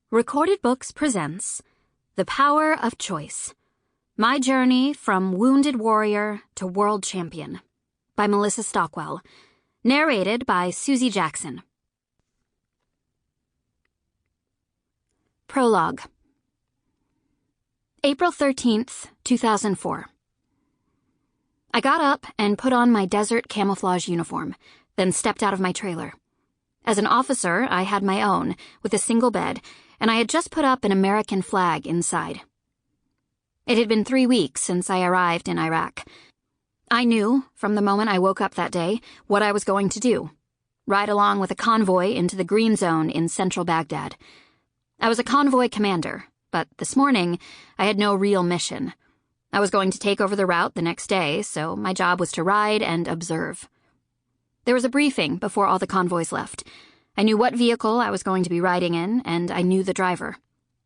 Recorded Books presents The Power of Choice, My Journey from Wounded Warrior to World Champion by Melissa Stockwell, narrated by Suzy Jackson. Prologue. April 13th, 2004. I got up and put on my desert camouflage uniform, then stepped out of my trailer. As an officer, I had my own, with a single bed, and I had just put up an American flag inside. It had been 3 weeks since I arrived in Iraq. I knew, from the moment I woke up that day, what I was going to do: ride along with a convoy into the Green Zone in central Baghdad. I was a convoy commander, but this morning I had no real mission. I was going to take over the route the next day, so my job was to ride and observe. There was a briefing before all the convoys left. I knew what vehicle I was going to be riding in, and I knew the driver.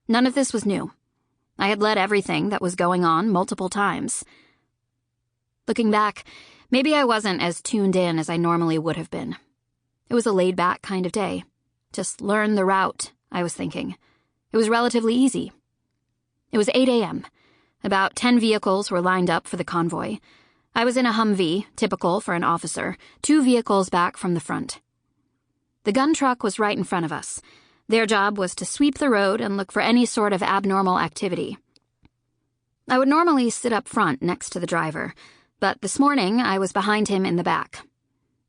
None of this was new. I had led everything that was going on multiple times. Looking back, maybe I wasn't as tuned in as I normally would have been. It was a laid-back kind of day. Just learn the route, I was thinking. It was relatively easy. It was 8 a.m. About 10 vehicles were lined up for the convoy. I was in a Humvee, typical for an officer, 2 vehicles back from the front. The gun truck was right in front of us. Their job was to sweep the road and look for any sort of abnormal activity. I would normally sit up front next to the driver, but this morning I was behind him in the back.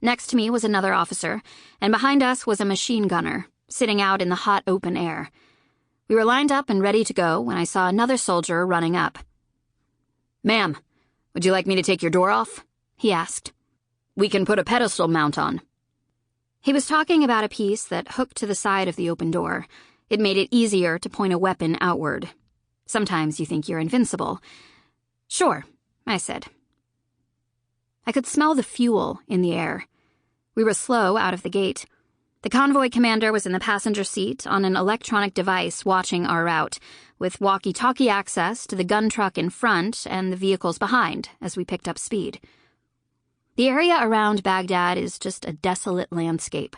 Next to me was another officer, and behind us was a machine gunner, sitting out in the hot open air. We were lined up and ready to go when I saw another soldier running up. "Ma'am, would you like me to take your door off?" he asked. "We can put a pedestal mount on." He was talking about a piece that hooked to the side of the open door. It made it easier to point a weapon outward. Sometimes you think you're invincible. "Sure," I said. I could smell the fuel in the air. We were slow out of the gate. The convoy commander was in the passenger seat on an electronic device watching our route, with walkie-talkie access to the gun truck in front and the vehicles behind as we picked up speed. The area around Baghdad is just a desolate landscape,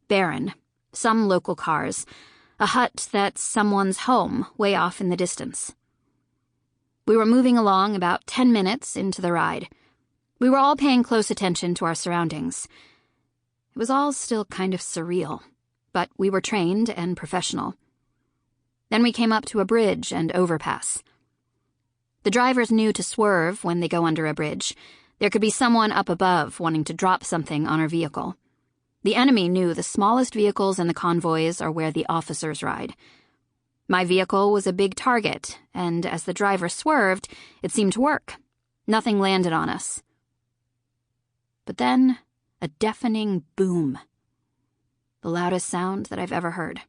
barren, some local cars, a hut that's someone's home way off in the distance. We were moving along about 10 minutes into the ride. We were all paying close attention to our surroundings. It was all still kind of surreal, but we were trained and professional. Then we came up to a bridge and overpass. The drivers knew to swerve when they go under a bridge. There could be someone up above wanting to drop something on our vehicle. The enemy knew the smallest vehicles in the convoys are where the officers ride. My vehicle was a big target, and as the driver swerved, it seemed to work. Nothing landed on us. But then, a deafening boom. The loudest sound that I've ever heard.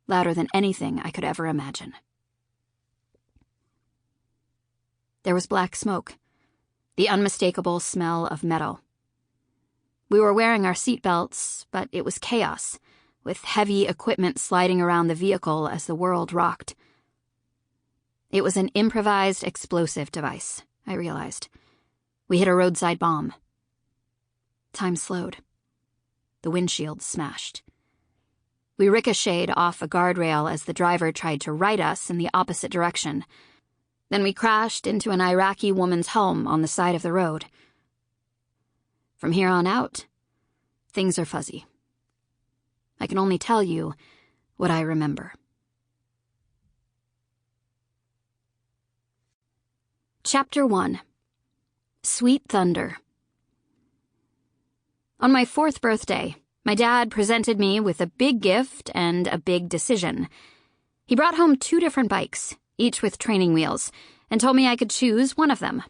Louder than anything I could ever imagine. There was black smoke. The unmistakable smell of metal. We were wearing our seatbelts, but it was chaos, with heavy equipment sliding around the vehicle as the world rocked. It was an improvised explosive device, I realized. We hit a roadside bomb. Time slowed. The windshield smashed. We ricocheted off a guardrail as the driver tried to right us in the opposite direction. Then we crashed into an Iraqi woman's home on the side of the road. From here on out, things are fuzzy. I can only tell you what I remember. Chapter 1. Sweet Thunder. On my 4th birthday, my dad presented me with a big gift and a big decision. He brought home 2 different bikes, each with training wheels, and told me I could choose one of them.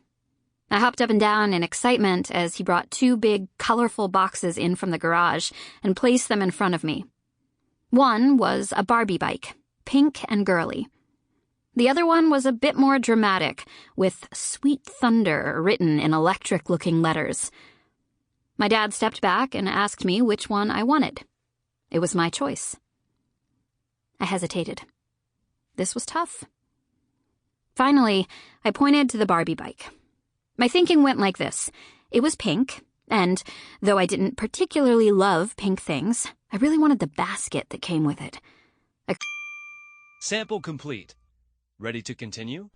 I hopped up and down in excitement as he brought 2 big, colorful boxes in from the garage and placed them in front of me. One was a Barbie bike, pink and girly. The other one was a bit more dramatic, with Sweet Thunder written in electric-looking letters. My dad stepped back and asked me which one I wanted. It was my choice. I hesitated. This was tough. Finally, I pointed to the Barbie bike. My thinking went like this. It was pink, and though I didn't particularly love pink things, I really wanted the basket that came with it. Sample complete. Ready to continue?